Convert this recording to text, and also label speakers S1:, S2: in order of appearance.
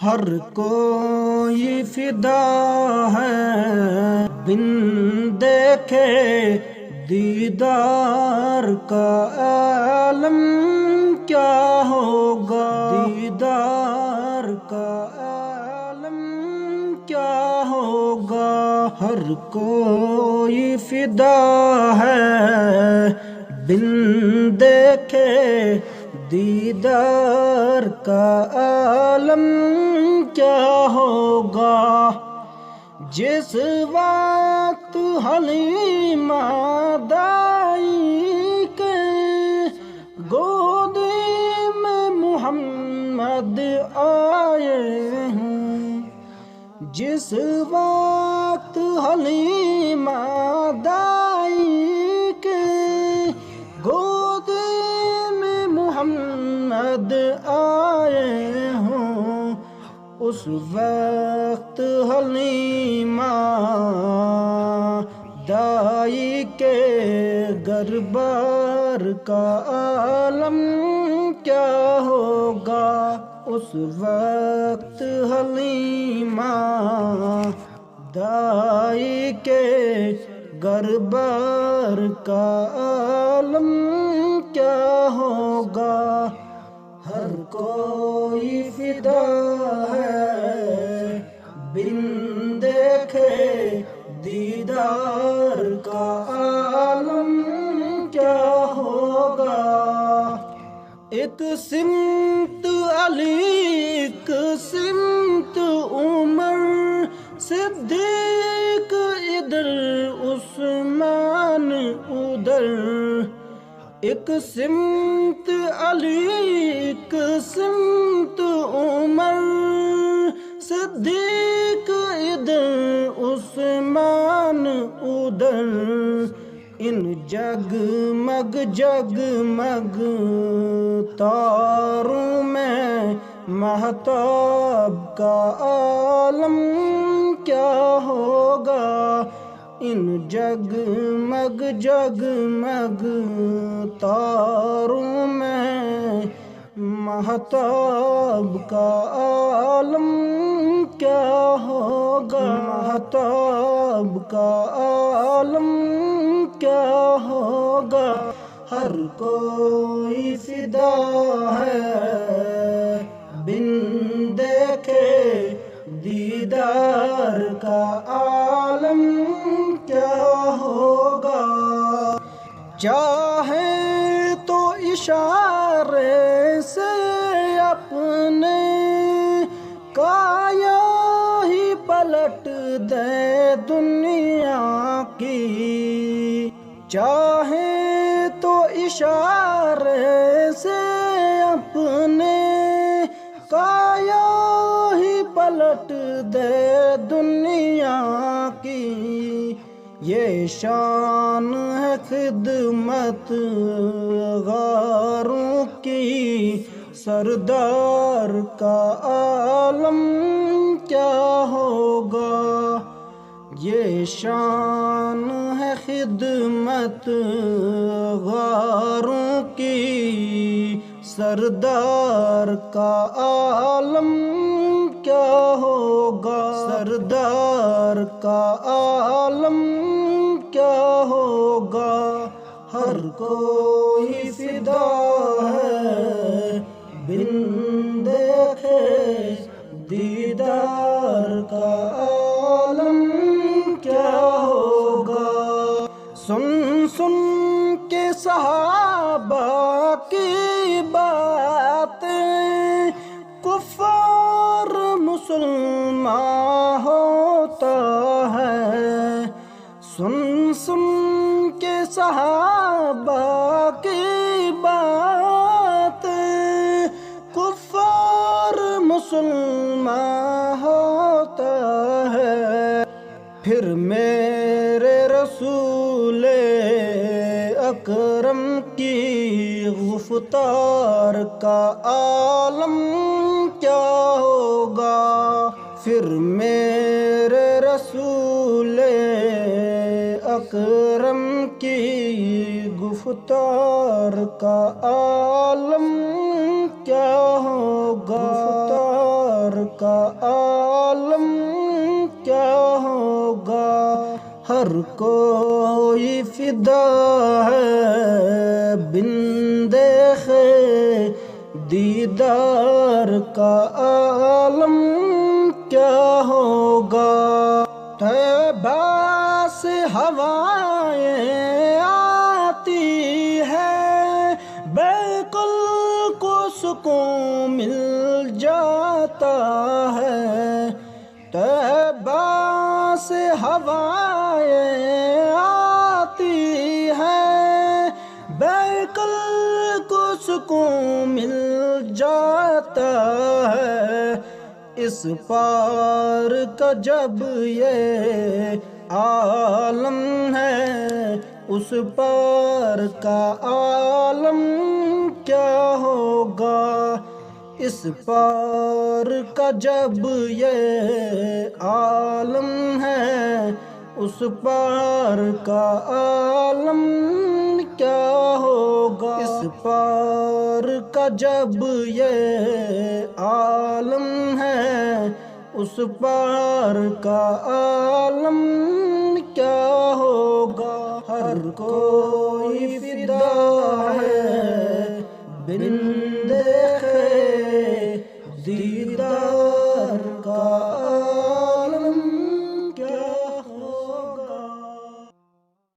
S1: ہر کوئی فدا ہے بن دیکھے دیدار کا عالم کیا ہوگا، دیدار کا عالم کیا ہوگا۔ ہر کوئی فدا ہے بن دیکھے دیدار کا عالم کیا ہوگا۔ جس وقت حلیمہ دائی کے گودی میں محمد آئے ہیں، جس وقت حلیمہ دائی کے گودی میں محمد آئے ہوں، اس وقت حلیمہ دائی کے گھر بار کا عالم کیا ہوگا۔ اس وقت حلیمہ دائی کے گھر بار کا عالم کیا ہوگا۔ ہر کوئی فدا ہے بن دیکھے دیدار کا عالم کیا ہوگا۔ ایک سمت علی، ایک سمت عمر صدیق ادھر عثمان ادھر، ایک سمت علی، ایک سمت عمر صدیق ادھر عثمان ادھر، ان جگمگ جگمگ تاروں میں مہتاب کا عالم کیا ہوگا۔ ان جگمگ جگمگ تاروں میں مہتاب کا عالم کیا ہوگا، مہتاب کا عالم کیا ہوگا۔ ہر کوئی فدا ہے بن دیکھے دیدار کا عالم کیا ہوگا۔ چاہے تو اشارے سے اپنے کایا ہی پلٹ دے دنیا کی، چاہے تو اشارے سے اپنے کایا ہی پلٹ دے دنیا کی، یہ شان ہے خدمت غاروں کی، سردار کا عالم کیا ہوگا۔ یہ شان ہے خدمت غاروں کی، سردار کا عالم کیا ہوگا، سردار کا عالم کیا ہوگا۔ ہر کوئی فدا ہے بن دیکھے دیدار کا عالم کیا ہوگا۔ سن سن کے صحابہ کی باتیں کفار مسلمان ہوتا ہے، سن سن کے صحابہ کی باتیں کفار مسلمان ہوتا ہے۔ پھر میرے رسول اکرم کی گفتار کا عالم کیا ہوگا۔ پھر میرے رسول اکرم کی گفتار کا عالم کیا ہوگا، گفتار کا عالم کیا ہوگا؟ ہر کوئی فدا ہے بن دیکھے دیدار کا عالم کیا ہوگا؟ طیبہ سے ہوائیں آتی ہے بالکل کو سکون مل جاتا ہے۔ طیبہ سے ہوائیں آتی ہے بالکل کو سکون مل جاتا ہے۔ اس پار کا جب یہ عالم ہے اس پار کا عالم کیا ہوگا؟ اس پار کا جب یہ عالم ہے اس پار کا عالم کیا ہوگا؟ اس پار کا جب یہ عالم ہے اس پار کا عالم کیا ہوگا؟ ہر کوئی فدا ہے بن دیکھے دیدار